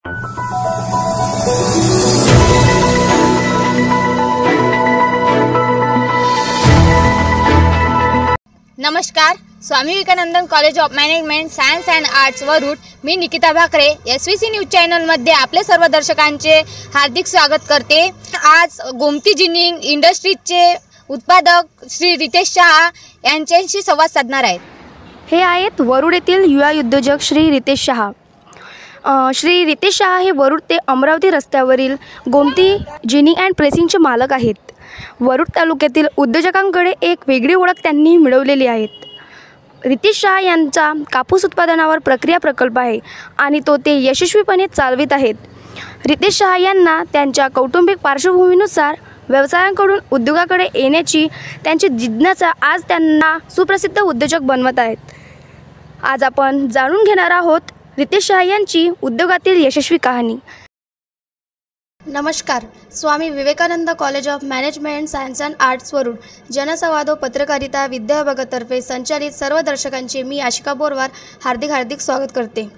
नमस्कार. Swami Vivekanand College of Management Science and Arts Warud मी Nikita Bhakare SVC news चॅनलमध्ये आपले सर्व दर्शकांचे हार्दिक स्वागत करते. आज गोमती जिनिंग इंडस्ट्रीजचे उत्पादक श्री रितेश शहा यांच्याशी संवाद साधणार आहेत. हे आहेत वरुड येथील युवा उद्योजक श्री रितेश शहा. श्री रितेश शहा हे वरुड ते अमरावती रस्त्यावरील गोमती जिनिंग अँड प्रेसिंगचे मालक आहेत. वरुड तालुक्यातील उद्योजकांकडे एक वेगळी ओळख त्यांनी मिळवलेली आहे. रितेश शहा यांचा कापूस उत्पादनावर प्रक्रिया प्रकल्प आहे आणि तो ते यशस्वीपणे चालवित आहेत. रितेश शहा यांना त्यांच्या कौटुंबिक पार्श्वभूमीनुसार व्यवसायांकडून उद्योगाकडे येण्याची त्यांची जिज्ञासा आज त्यांना सुप्रसिद्ध उद्योजक बनवत आहेत. आज आपण जाणून घेणार आहोत रितेश शहा यांची उद्योगातील यशस्वी कहाणी. नमस्कार. Swami Vivekanand College of Management Science and Arts Warud जनसंवाद व पत्रकारिता विद्याविभागातर्फे संचालित सर्व दर्शकांचे मी आशिका बोरवार हार्दिक स्वागत करते.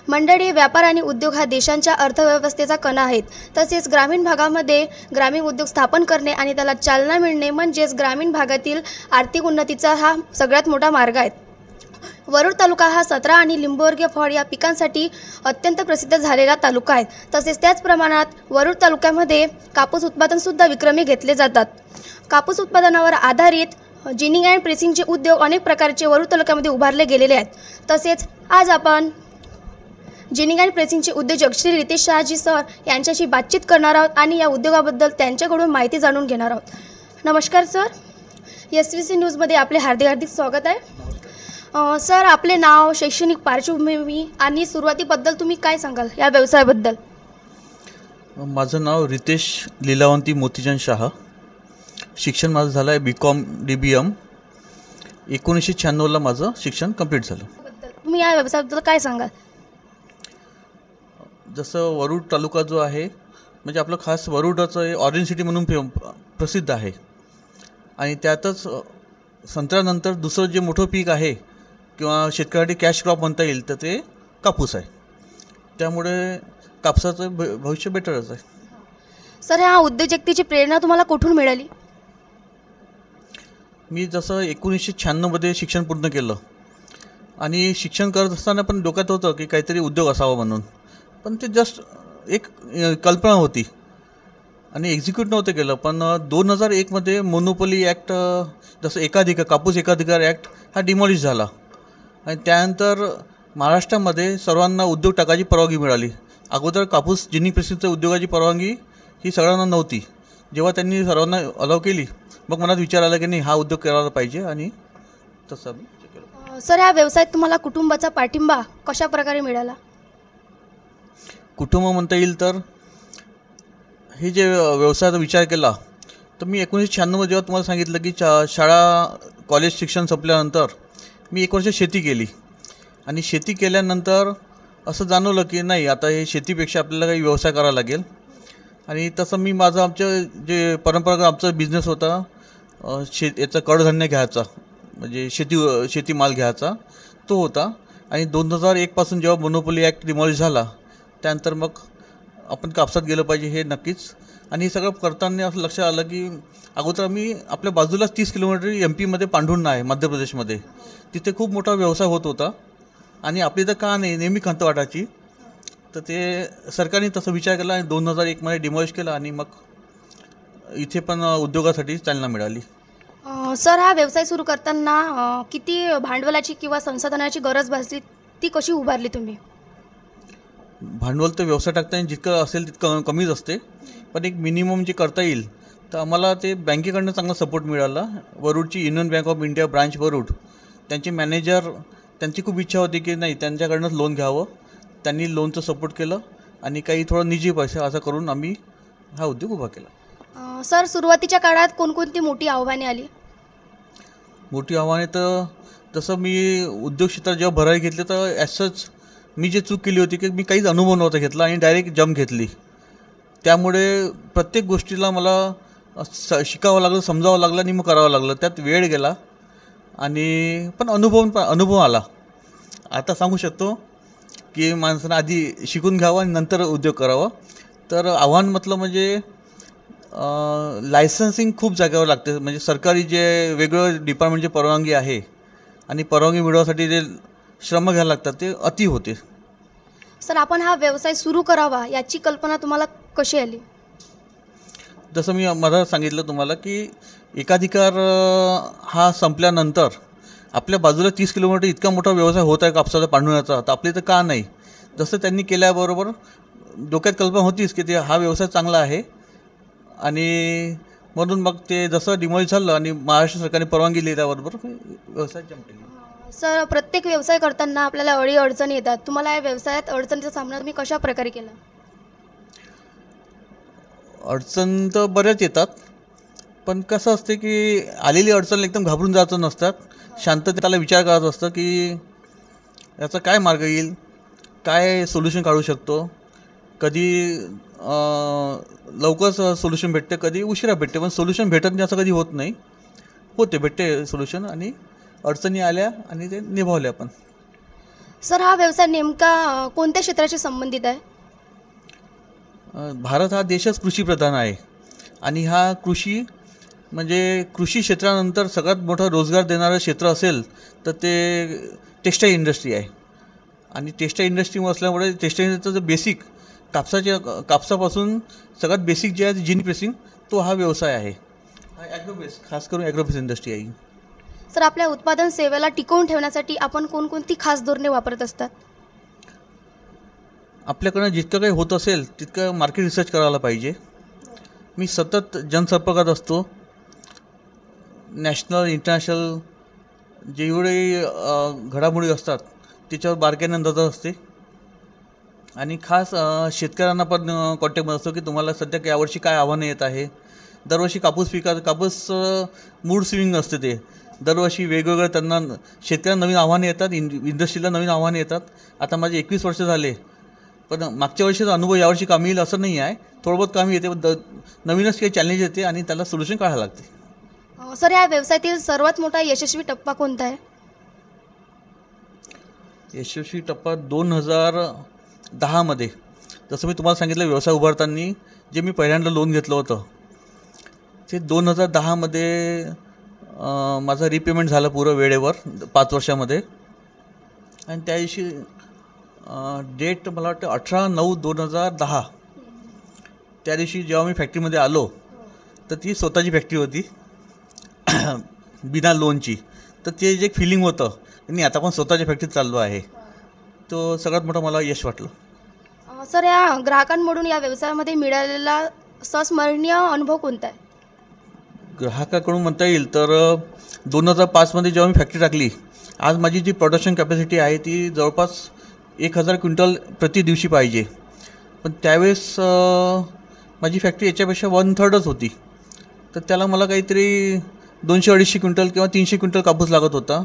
मंडळी, व्यापार आणि उद्योग हा देशांच्या अर्थव्यवस्थेचा कणा आहेत. तसेच ग्रामीण भागामध्ये ग्रामीण उद्योग स्थापन करणे आणि त्याला चालना मिळणे म्हणजेच ग्रामीण भागातील आर्थिक उन्नतीचा हा सगळ्यात मोठा मार्ग आहे. वरुड तालुका हा 17 आणि लिंबूवर्गीय फळ या पिकांसाठी अत्यंत प्रसिद्ध झालेला तालुका आहे. तसेच त्याच प्रमाणात वरुड तालुक्यामध्ये कापूस उत्पादनसुद्धा विक्रमी घेतले जातात. कापूस उत्पादनावर आधारित जिनिंग अँड प्रेसिंगचे उद्योग अनेक प्रकारचे वरुड तालुक्यामध्ये उभारले गेलेले आहेत. तसेच आज आपण जिनिंग अँड प्रेसिंगचे उद्योजक श्री रितेश शहाजी सर यांच्याशी बातचीत करणार आहोत आणि या उद्योगाबद्दल त्यांच्याकडून माहिती जाणून घेणार आहोत. नमस्कार सर, SVC न्यूजमध्ये आपले हार्दिक स्वागत आहे. सर, आपले नाव, शैक्षणिक पार्श्वभूमी आणि सुरुवातीबद्दल तुम्ही काय सांगाल या व्यवसायाबद्दल? माझं नाव रितेश लीलावंती मोतीचंद शहा. शिक्षण माझं झालं आहे BCom DBM. 1996ला माझं शिक्षण कंप्लीट झालं. तुम्ही या व्यवसायाबद्दल काय सांगाल? जसं वरुड तालुका जो आहे म्हणजे आपलं खास वरुडाचं ऑरेंज सिटी म्हणून प्रसिद्ध आहे आणि त्यातच संत्र्यानंतर दुसरं जे मोठं पीक आहे किंवा शेतकऱ्यासाठी कॅश क्रॉप म्हणता येईल तर ते कापूस आहे. त्यामुळे कापसाचं भविष्य बेटरच आहे. सर, ह्या उद्योजकतेची प्रेरणा तुम्हाला कुठून मिळाली? मी जसं 1996मध्ये शिक्षण पूर्ण केलं आणि शिक्षण करत असताना पण डोक्यात होतं की काहीतरी उद्योग असावा म्हणून, पण ते जस्ट एक कल्पना होती आणि एक्झिक्यूट नव्हतं केलं. पण 2001मध्ये मोनोपोली ॲक्ट जसं कापूस एकाधिकार ॲक्ट हा डिमॉलिश झाला आणि त्यानंतर महाराष्ट्रामध्ये सर्वांना उद्योग टाकायची परवानगी मिळाली. अगोदर कापूस जिनिंग प्रेसिंगच्या उद्योगाची परवानगी ही सगळ्यांना नव्हती. जेव्हा त्यांनी सर्वांना अलाव केली मग मनात विचार आला की नाही, हा उद्योग करायला पाहिजे आणि तसं केलं. सर, या व्यवसायात तुम्हाला कुटुंबाचा पाठिंबा कशा प्रकारे मिळाला? कुटुंब म्हणता येईल तर हे जे व्यवसायाचा विचार केला तर मी 1996मध्ये जेव्हा तुम्हाला सांगितलं की शाळा कॉलेज शिक्षण संपल्यानंतर मी 1 वर्ष शेती केली आणि शेती केल्यानंतर असं जाणवलं की नाही, आता हे शेतीपेक्षा आपल्याला काही व्यवसाय करावा लागेल. आणि तसं मी आमचं जे परंपरागत आमचा बिझनेस होता याचा कडधान्य घ्यायचा म्हणजे शेतीमाल घ्यायचा तो होता. आणि 2001पासून जेव्हा मोनोपोली ॲक्ट डिमॉलिश झाला त्यानंतर मग आपण कापसात गेलं पाहिजे हे नक्कीच. आणि हे सगळं करताना असं लक्षात आलं की अगोदर आम्ही आपल्या बाजूलाच 30 किलोमीटर MP पांढुर्णा आहे मध्य प्रदेशमध्ये, तिथे खूप मोठा व्यवसाय होत होता आणि आपली तर का नाही नेहमी खंत वाटायची. तर ते सरकारने तसं विचार केला आणि 2001मध्ये डिमॉलिश केला आणि मग इथे पण उद्योगासाठी चालना मिळाली. सर, हा व्यवसाय सुरू करताना किती भांडवलाची किंवा संसाधनाची गरज भासली, ती कशी उभारली तुम्ही? भांडवल तर व्यवसाय टाकताना जितकं असेल तितकं कमीच असते, पण एक मिनिमम जे करता येईल तर आम्हाला ते बँकेकडनं चांगला सपोर्ट मिळाला. वरुडची Union Bank of India branch Warud, त्यांचे मॅनेजर, त्यांची खूप इच्छा होती की नाही त्यांच्याकडनंच लोन घ्यावं. त्यांनी लोनचं सपोर्ट केलं आणि काही थोडं निजी पैसा असं करून आम्ही हा उद्योग उभा केला. सर, सुरुवातीच्या काळात कोणकोणती मोठी आव्हाने आली? मोठी आव्हाने तर जसं मी उद्योग क्षेत्रात जेव्हा भरारी घेतली तर ॲसच मी जे चूक केली होती की मी काहीच अनुभव नव्हता घेतला आणि डायरेक्ट जंप घेतली. त्यामुळे प्रत्येक गोष्टीला मला शिकावं लागलं, समजावं लागलं आणि मग करावं लागलं. त्यात वेळ गेला आणि पण अनुभव आला. आता सांगू शकतो की माणसानं आधी शिकून घ्यावं आणि नंतर उद्योग करावा. तर आव्हान म्हटलं म्हणजे लायसन्सिंग खूप जागेवर लागते. म्हणजे सरकारी जे वेगळं डिपार्टमेंटची परवानगी आहे आणि परवानगी मिळवण्यासाठी जे श्रम घ्यायला लागतात ते अति होते. सर, आपण हा व्यवसाय सुरू करावा याची कल्पना तुम्हाला कशी आली? जसं मी मला सांगितलं तुम्हाला की एकाधिकार हा संपल्यानंतर आपल्या बाजूला 30 किलोमीटर इतका मोठा व्यवसाय होत आहे कापसाचा पांढुण्याचा, तर आपल्या इथं का नाही. जसं त्यांनी केल्याबरोबर डोक्यात कल्पना होतीच की ते हा व्यवसाय चांगला आहे आणि म्हणून मग ते जसं डिमॉलिश झालं आणि महाराष्ट्र सरकारने परवानगी दिल्याबरोबर व्यवसाय जमले. सर, प्रत्येक व्यवसाय करताना आपल्याला अडीअडचणी येतात. तुम्हाला या व्यवसायात अडचणीचा सामना तुम्ही कशा प्रकारे केला? अडचण तर बऱ्याच येतात, पण कसं असते की आलेली अडचण एकदम घाबरून जायचं नसतात. शांततेला विचार करायचा असतं की याचा काय मार्ग येईल, काय सोल्युशन काढू शकतो. कधी लवकर सोल्युशन भेटते, कधी उशिरा भेटते, पण सोल्युशन भेटत नाही असं कधी होत नाही. होते, भेटते सोल्युशन आणि अडचणी आल्या आणि ते निभावल्या पण. सर, हा व्यवसाय नेमका कोणत्या क्षेत्राशी संबंधित आहे? भारत हा देशच कृषीप्रधान आहे आणि हा कृषी म्हणजे कृषी क्षेत्रानंतर सगळ्यात मोठा रोजगार देणारं क्षेत्र असेल तर ते टेक्स्टाईल इंडस्ट्री आहे. आणि टेक्स्टाईल इंडस्ट्री असल्यामुळे टेक्स्टाईल इंडस्ट्रीचं जे बेसिक कापसापासून सगळ्यात बेसिक जे आहे जिनी प्रेसिंग, तो हा व्यवसाय आहे. हा ॲग्रोबेस, खास करून ॲग्रोबेस इंडस्ट्री आहे. सर, आपल्या उत्पादन सेवेला टिकवून ठेवण्यासाठी आपण कोणकोणती खास धोरणे वापरत असतात? आपल्याकडनं जितकं काही होत असेल तितकं मार्केट रिसर्च करायला पाहिजे. मी सतत जनसंपर्कात असतो. नॅशनल इंटरनॅशनल जेवढे घडामोडी असतात त्याच्यावर बारकाईने नजर असते आणि खास शेतकऱ्यांना पण कॉन्टॅक्टमध्ये असतो की तुम्हाला सध्या यावर्षी काय आव्हानं येत आहे. दरवर्षी कापूस मूड स्विंग असते, ते दरवर्षी वेगवेगळं त्यांना शेतकऱ्यांना नवीन आव्हानं येतात, इंडस्ट्रीला नवीन आव्हानं येतात. आता माझे 21 वर्ष झाले, पण मागच्या वर्षीचा अनुभव यावर्षी कामी येईल असं नाही आहे. थोडं बहुत कामी येते, नवीनच काही चॅलेंज येते आणि त्याला सोल्युशन काढायला लागते. सर, या व्यवसायातील सर्वात मोठा यशस्वी टप्पा कोणता आहे? यशस्वी टप्पा 2010मध्ये, जसं मी तुम्हाला सांगितलं व्यवसाय उभारताना जे मी पहिल्यांदा लोन घेतलं होतं ते 2010मध्ये माझं रिपेमेंट झालं पुरं वेळेवर 5 वर्षामध्ये. आणि त्या दिवशी डेट मला वाटतं 18/9/2010. त्या दिवशी जेव्हा मी फॅक्टरीमध्ये आलो तर ती स्वतःची फॅक्टरी होती बिना लोनची. तर ते जे फिलिंग होतं नाही आता पण स्वतःच्या फॅक्टरीत चाललो आहे, तो सगळ्यात मोठा मला यश वाटलं. सर, या ग्राहकांकडून या व्यवसायामध्ये मिळालेला संस्मरणीय अनुभव कोणता आहे? ग्राहकाकडून म्हणता येईल तर 2005मध्ये जेव्हा मी फॅक्टरी टाकली, आज माझी जी प्रोडक्शन कॅपॅसिटी आहे ती जवळपास 1000 क्विंटल प्रति दिवशी पाहिजे. पण त्यावेळेस माझी फॅक्टरी याच्यापेक्षा 1/3च होती. तर त्याला मला काहीतरी 200-250 क्विंटल किंवा 300 क्विंटल कापूस लागत होता.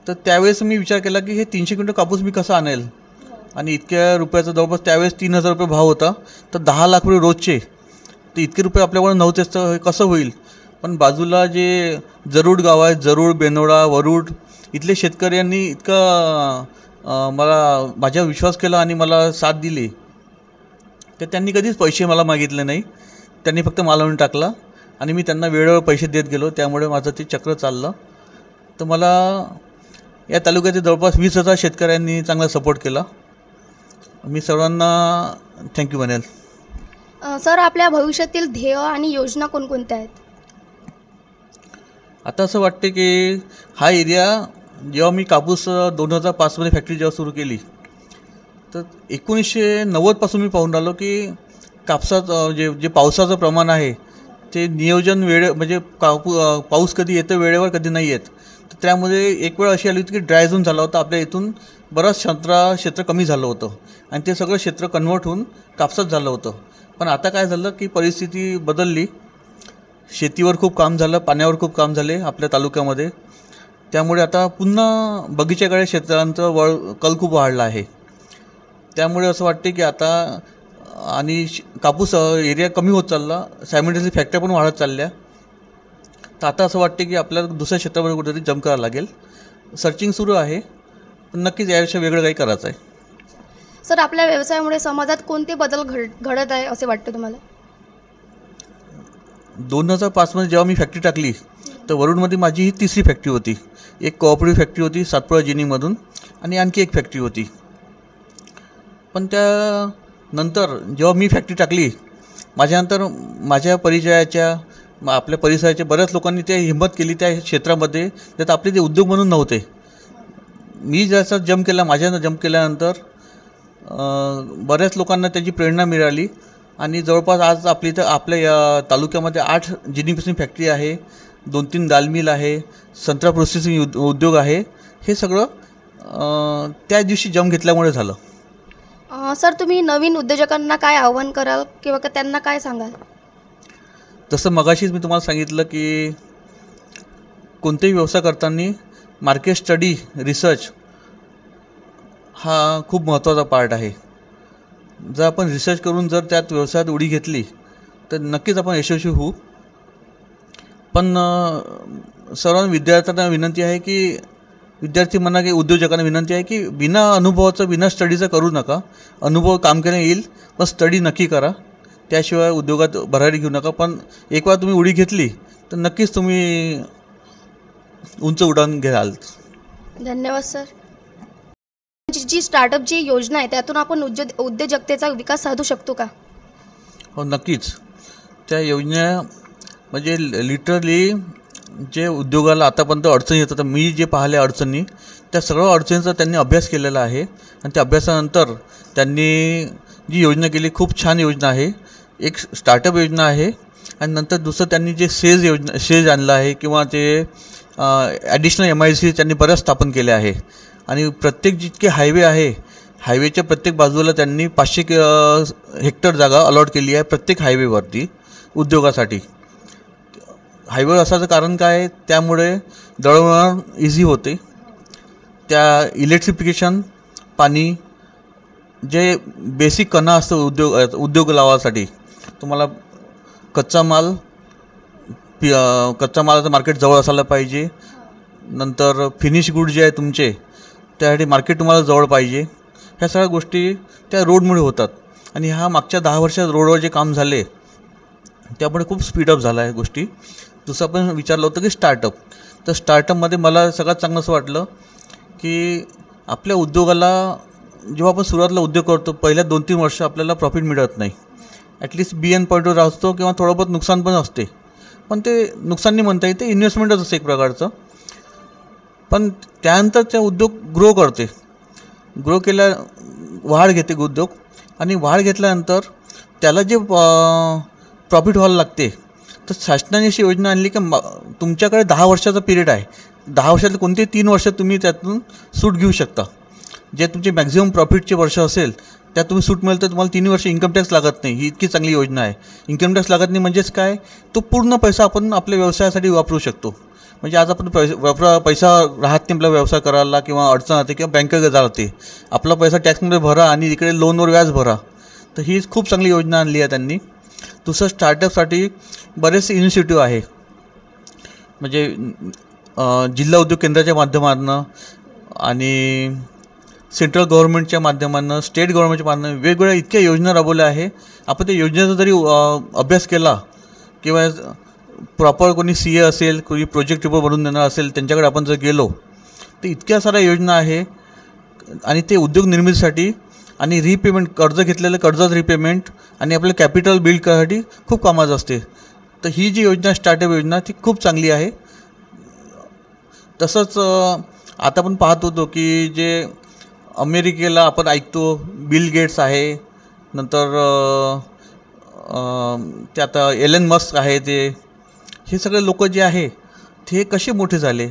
तर त्यावेळेस मी विचार केला की हे 300 क्विंटल कापूस मी कसा आणेल, आणि इतक्या रुपयाचा जवळपास त्यावेळेस 3000 रुपये भाव होता. तर 10 लाख रुपये रोजचे, तर इतके रुपये आपल्याकडे नव्हतेच, तर कसं होईल. पण बाजूला जे जरूड गाव आहे, जरूड, बेनोडा, वरूड, इथले शेतकऱ्यांनी इतका माझ्यावर विश्वास केला आणि मला साथ दिली. तर त्यांनी कधीच पैसे मला मागितले नाही, त्यांनी फक्त माल आणून टाकला आणि मी त्यांना वेळेवर पैसे देत गेलो. त्यामुळे माझं ते चक्र चाललं. तर मला या तालुक्यातील जवळपास 20,000 शेतकऱ्यांनी चांगला सपोर्ट केला. मी सर्वांना थँक्यू म्हणेल. सर, आपल्या भविष्यातील ध्येय आणि योजना कोणकोणत्या आहेत? आता असं वाटते की हा एरिया जेव्हा मी कापूस 2005मध्ये फॅक्टरी जेव्हा सुरू केली तर 1990पासून मी पाहून राहिलो की कापसात जे पावसाचं प्रमाण आहे ते नियोजन म्हणजे पाऊस कधी येतं वेळेवर, कधी नाही येत. तर त्यामध्ये एक वेळ अशी आली होती की ड्राय झोन झाला होता. आपल्या इथून बरंच क्षेत्र कमी झालं होतं आणि ते सगळं क्षेत्र कन्वर्ट होऊन कापसात झालं होतं. पण आता काय झालं की परिस्थिती बदलली. शेतीवर खूप काम झालं, पाण्यावर खूप काम झाले आपल्या तालुक्यामध्ये. त्यामुळे आता पुन्हा बगीच्याकडे क्षेत्रांचं कल खूप वाढला आहे. त्यामुळे असं वाटते की आता आणि कापूस एरिया कमी होत चालला, सायमल्टेनियसली फॅक्टऱ्या पण वाढत चालल्या. तर आता असं वाटते की आपल्याला दुसऱ्या क्षेत्रामध्ये कुठेतरी जंप करावं लागेल. सर्चिंग सुरू आहे, पण नक्कीच याविषयी वेगळं काही करायचं आहे. सर, आपल्या व्यवसायामुळे समाजात कोणते बदल घडत आहे असे वाटते तुम्हाला? 2005मध्ये जेव्हा मी फॅक्टरी टाकली तर वरुडमध्ये माझी ही तिसरी फॅक्टरी होती. एक कोऑपरेटिव्ह फॅक्टरी होती सातपुडा जिनिंगमधून आणि आणखी एक फॅक्टरी होती. पण त्यानंतर जेव्हा मी फॅक्टरी टाकली माझ्यानंतर माझ्या परिचयाच्या आपल्या परिसराच्या बऱ्याच लोकांनी ते हिंमत केली त्या क्षेत्रामध्ये, त्यात आपले ते उद्योग म्हणून नव्हते. मी जसा जंप केला, माझ्यानं जंप केल्यानंतर बऱ्याच लोकांना त्याची प्रेरणा मिळाली आणि जवळपास आज आपल्या या तालुक्यामध्ये 8 जिनिंग फॅक्टरी आहे, 2-3 दाल मिल आहे, संत्रा प्रोसेसिंग उद्योग आहे. हे सगळं त्या दिवशी जंप घेतल्यामुळे झालं. सर, तुम्ही नवीन उद्योजकांना काय आव्हान कराल किंवा त्यांना काय सांगाल? तसं मगाशीच मी तुम्हाला सांगितलं की कोणतेही व्यवसाय करताना मार्केट स्टडी रिसर्च हा खूप महत्त्वाचा पार्ट आहे. जर आपण रिसर्च करून जर त्यात व्यवसायात उडी घेतली तर नक्कीच आपण यशस्वी होऊ. पण सर्व विद्यार्थ्यांना विनंती आहे की विद्यार्थी म्हणा की उद्योजकांना विनंती आहे की बिना अनुभवाचं बिना स्टडीचं करू नका. अनुभव काम केला येईल पण स्टडी नक्की करा, त्याशिवाय उद्योगात भरारी घेऊ नका. पण एक वेळा तुम्ही उडी घेतली तर नक्कीच तुम्ही उंच उड्डाण घ्याल. धन्यवाद सर. जी स्टार्टअपची योजना आहे त्यातून आपण उद्योजकतेचा विकास साधू शकतो का? हो, नक्कीच. त्या योजना म्हणजे लिटरली जे उद्योगाला आतापर्यंत अडचणी येतात, मी जे पाहिल्या अडचणी त्या सगळ्या अडचणींचा त्यांनी अभ्यास केलेला आहे आणि त्या अभ्यासानंतर त्यांनी जी योजना केली खूप छान योजना आहे. एक स्टार्टअप योजना आहे आणि नंतर दुसरं त्यांनी जे सेज आणलं आहे किंवा ते ॲडिशनल MIDC त्यांनी बऱ्याच स्थापन केले आहे. आणि प्रत्येक जितके हायवे आहे हायवेच्या प्रत्येक बाजूला त्यांनी 500 हेक्टर जागा अलॉट केली आहे प्रत्येक हायवेवरती उद्योगासाठी. हायवे असाचं कारण काय आहे, त्यामुळे दळणवळण इझी होते. त्या इलेक्ट्रिफिकेशन, पाणी, जे बेसिक कणा असतं उद्योग लावासाठी तुम्हाला कच्चा मालाचं मार्केट जवळ असायला पाहिजे. नंतर फिनिश गुड जे आहे तुमचे त्यासाठी मार्केट तुम्हाला जवळ पाहिजे. ह्या सगळ्या गोष्टी त्या रोडमुळे होतात आणि ह्या मागच्या 10 वर्षात रोडवर जे काम झाले त्यामुळे खूप स्पीडअप झाला आहे गोष्टी. दुसरं आपण विचारलं होतं की स्टार्टअप, तर स्टार्टअपमध्ये मला सगळ्यात चांगलं असं वाटलं की आपल्या उद्योगाला जेव्हा आपण सुरुवातीला उद्योग करतो पहिल्या 2-3 वर्ष आपल्याला प्रॉफिट मिळत नाही. ॲटलिस्ट BN पॉईंटवर असतो किंवा थोडं बहुत नुकसान पण असते, पण ते नुकसान नाही म्हणता येते, इन्व्हेस्टमेंटच असते एक प्रकारचं. पण त्यानंतर त्या उद्योग ग्रो करते, वाढ घेते उद्योग आणि वाढ घेतल्यानंतर त्याला जे प्रॉफिट व्हायला लागते तर शासनाने अशी योजना आणली की तुमच्याकडे 10 वर्षाचा पिरियड आहे. 10 वर्षातले कोणते 3 वर्ष तुम्ही त्यातून सूट घेऊ शकता. जे तुमचे मॅक्झिमम प्रॉफिटचे वर्ष असेल त्यात तुम्ही सूट मिळेल तर तुम्हाला 3 वर्ष इन्कम टॅक्स लागत नाही. ही इतकी चांगली योजना आहे. इन्कम टॅक्स लागत नाही म्हणजेच काय, तो पूर्ण पैसा आपण आपल्या व्यवसायासाठी वापरू शकतो. म्हणजे आज आपण पैसा राहत नाही आपला व्यवसाय करायला किंवा अडचण राहते किंवा बँकेत जाते, आपला पैसा टॅक्समध्ये भरा आणि इकडे लोनवर व्याज भरा. तर ही खूप चांगली योजना आणली आहे त्यांनी. दुसरं स्टार्टअपसाठी बरेचसे इनिशिएटिव्ह आहे, म्हणजे जिल्हा उद्योग केंद्राच्या माध्यमातून आणि सेंट्रल गव्हर्नमेंटच्या माध्यमातून, स्टेट गव्हर्नमेंटच्या माध्यमातून वेगवेगळ्या इतक्या योजना राबवल्या आहे. आपण त्या योजनेचा जरी अभ्यास केला किंवा प्रॉपर कोणी CA असेल, कोणी प्रोजेक्ट रिपोर्ट बनवून देणार असेल, त्यांच्याकडे आपण जर गेलो तर इतक्या साऱ्या योजना आहे. आणि ते उद्योग निर्मितीसाठी आणि रिपेमेंट, कर्ज घेतलेलं कर्जाचं रिपेमेंट आणि आपलं कॅपिटल बिल्ड करण्यासाठी खूप कामाचं असते. तर ही जी योजना स्टार्टअप योजना ती खूप चांगली आहे. तसंच आता आपण पाहत होतो की जे अमेरिकेला आपण ऐकतो बिल गेट्स आहे, नंतर ते आता एलन मस्क आहे, हे सगळे लोक जे आहे ते कसे मोठे झाले,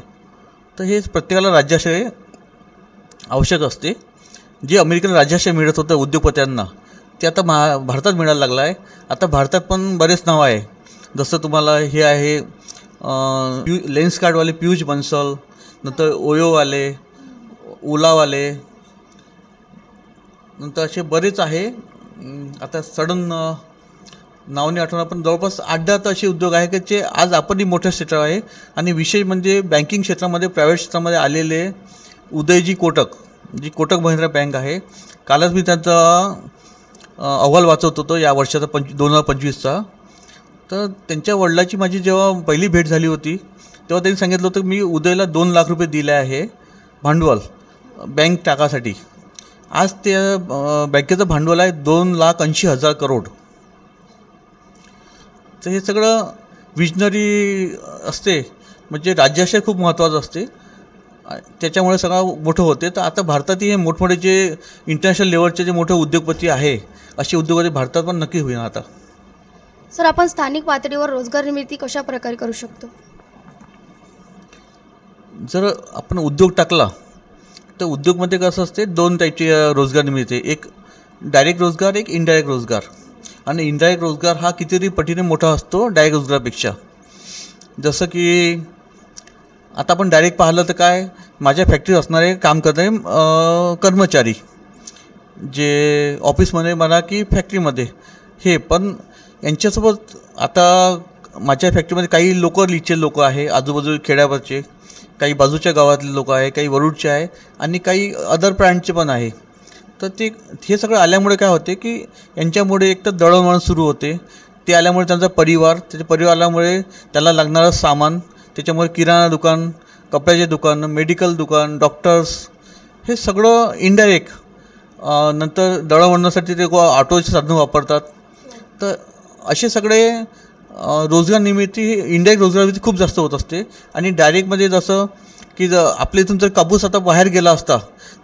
तर हे प्रत्येकाला राज्याश्रय आवश्यक असते. जे अमेरिकेला राज्याश्रय मिळत होतं उद्योगपत्यांना ते आता भारतात मिळायला लागलं आहे. आता भारतात पण बरेच नाव आहे, जसं तुम्हाला हे आहे लेन्स कार्डवाले पियुष बन्सल, नंतर ओयोवाले, ओलावाले, नंतर असे बरेच आहे. आता सडन नावने आठवण, पण जवळपास 8-10 असे उद्योग आहे की जे आज आपणही मोठ्या क्षेत्रात आहे. आणि विशेष म्हणजे बँकिंग क्षेत्रामध्ये, प्रायव्हेट क्षेत्रामध्ये आलेले उदयजी कोटक जी कोटक महिंद्रा बँक आहे. कालच मी त्यांचा अहवाल वाचत होतो या वर्षाचा 2025चा. तर त्यांच्या वडिलाची माझी जेव्हा पहिली भेट झाली होती तेव्हा त्यांनी सांगितलं होतं मी उदयला 2 लाख रुपये दिले आहे भांडवल बँक टाकासाठी. आज त्या बँकेचं भांडवल आहे 2,80,000 करोड. तर हे सगळं विजनरी असते, म्हणजे राज्याशी खूप महत्त्वाचं असते, त्याच्यामुळे सगळं मोठं होते. तर आता भारतातील हे मोठमोठे जे इंटरनॅशनल लेवलचे जे मोठे उद्योगपती आहे असे उद्योगपती भारतात पण नक्की होईल आता. सर, आपण स्थानिक पातळीवर रोजगार निर्मिती कशा प्रकारे करू शकतो? जर आपण उद्योग टाकला तर उद्योगमध्ये कसं असते 2 टाईपचे रोजगार निर्मिती. एक डायरेक्ट रोजगार, एक इनडायरेक्ट रोजगार. आणि इनडायरेक्ट रोजगार हा कितीतरी पटीने मोठा असतो डायरेक्ट रोजगारापेक्षा. जसं की आता आपण डायरेक्ट पाहिलं तर काय, माझ्या फॅक्टरीत असणारे काम करणारे कर्मचारी जे ऑफिसमध्ये म्हणा की फॅक्टरीमध्ये हे, पण यांच्यासोबत आता माझ्या फॅक्टरीमध्ये काही लीचे लोक आहे, आजूबाजू खेड्यावरचे, काही बाजूच्या गावातले लोक आहे, काही वरुडचे आहे आणि काही अदर ब्रँडचे पण आहे. तर हे सगळं आल्यामुळे काय होते की यांच्यामुळे एक तर दळणवळण सुरू होते. ते आल्यामुळे त्यांचा त्याच्या परिवार आल्यामुळे त्याला लागणारं सामान, त्याच्यामुळे किराणा दुकान, कपड्याचे दुकान, मेडिकल दुकान, डॉक्टर्स, हे सगळं इनडायरेक्ट. नंतर दळणवळणासाठी ते ऑटोचे साधनं वापरतात. तर असे सगळे रोजगार निर्मिती इनडायरेक्ट रोजगार निर्मिती खूप जास्त होत असते. आणि डायरेक्टमध्ये जसं की आपल्या इथून जर कापूस आता बाहेर गेला असता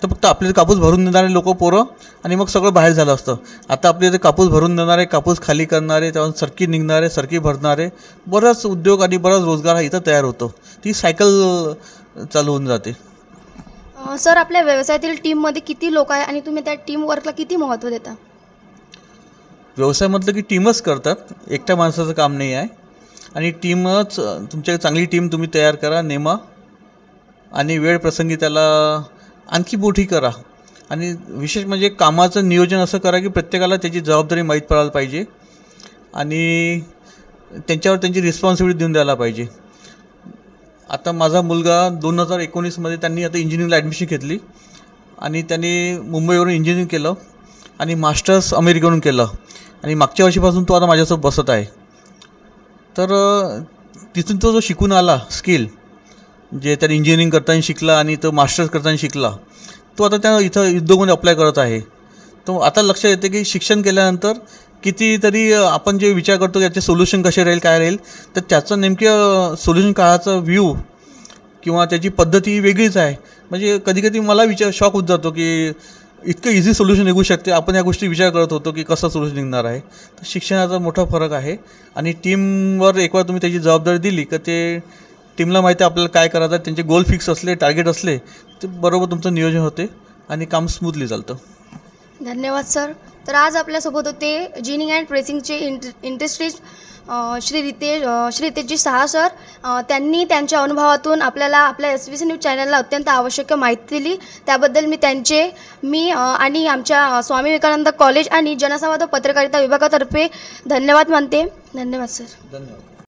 तर फक्त आपले कापूस भरून देणारे लोक पोरं आणि मग सगळं बाहेर झालं असतं. आता आपल्या इथे कापूस भरून देणारे, कापूस खाली करणारे, त्यावर सरकी निघणारे, सरकी भरणारे, बराच उद्योग आणि बराच रोजगार हा इथं तयार होतो. ती सायकल चालू होऊन जाते. सर, आपल्या व्यवसायातील टीममध्ये किती लोक आहे आणि तुम्ही त्या टीम वर्कला किती महत्त्व देता? व्यवसाय म्हटलं की टीमच करतात, एकट्या माणसाचं काम नाही आहे. आणि टीमच तुमच्या चांगली टीम तुम्ही तयार करा, नेमा, आणि वेळ प्रसंगी त्याला आणखी मोठी करा. आणि विशेष म्हणजे कामाचं नियोजन असं करा की प्रत्येकाला त्याची जबाबदारी माहीत पडायला पाहिजे आणि त्यांच्यावर त्यांची रिस्पॉन्सिबिलिटी देऊन द्यायला पाहिजे. आता माझा मुलगा 2019मध्ये त्यांनी आता इंजिनिअरिंगला ॲडमिशन घेतली आणि त्यांनी मुंबईवरून इंजिनिअरिंग केलं आणि मास्टर्स अमेरिकेवरून केलं आणि मागच्या वर्षीपासून तो आता माझ्यासोबत बसत आहे. तर तिथून तो जो शिकून आला स्किल, जे त्याने इंजिनिअरिंग करताना शिकला आणि तो मास्टर्स करताना शिकला, तो आता त्या इथं उद्योगमध्ये अप्लाय करत आहे. तो आता लक्षात येते की शिक्षण केल्यानंतर कितीतरी आपण जे विचार करतो की याचे सोल्युशन कसे राहील, काय राहील, तर त्याचं नेमकं सोल्युशन काढायचा व्ह्यू किंवा त्याची पद्धती वेगळीच आहे. म्हणजे कधीकधी मला शॉक होत जातो की इतकं इझी सोल्युशन निघू शकते. आपण या गोष्टी विचार करत होतो की कसं सोल्युशन निघणार आहे. तर शिक्षणाचा मोठा फरक आहे. आणि टीमवर एकवेळ तुम्ही त्याची जबाबदारी दिली का ते टीमला माहिती आहे आपल्याला काय करायचं, त्यांचे गोल फिक्स असले, टार्गेट असले, ते बरोबर तुमचं नियोजन होते आणि काम स्मूथली चालतं. धन्यवाद सर. तर आज आपल्यासोबत होते जिनिंग अँड प्रेसिंगचे इंडस्ट्रीज श्री रितेशजी सहा सर. त्यांनी त्यांच्या अनुभवातून आपल्याला आपल्या SVC न्यूज चॅनलला अत्यंत आवश्यक माहिती दिली. त्याबद्दल मी आणि आमच्या स्वामी विवेकानंद कॉलेज आणि जनसंवाद व पत्रकारिता विभागातर्फे धन्यवाद मानते. धन्यवाद सर. धन्यवाद.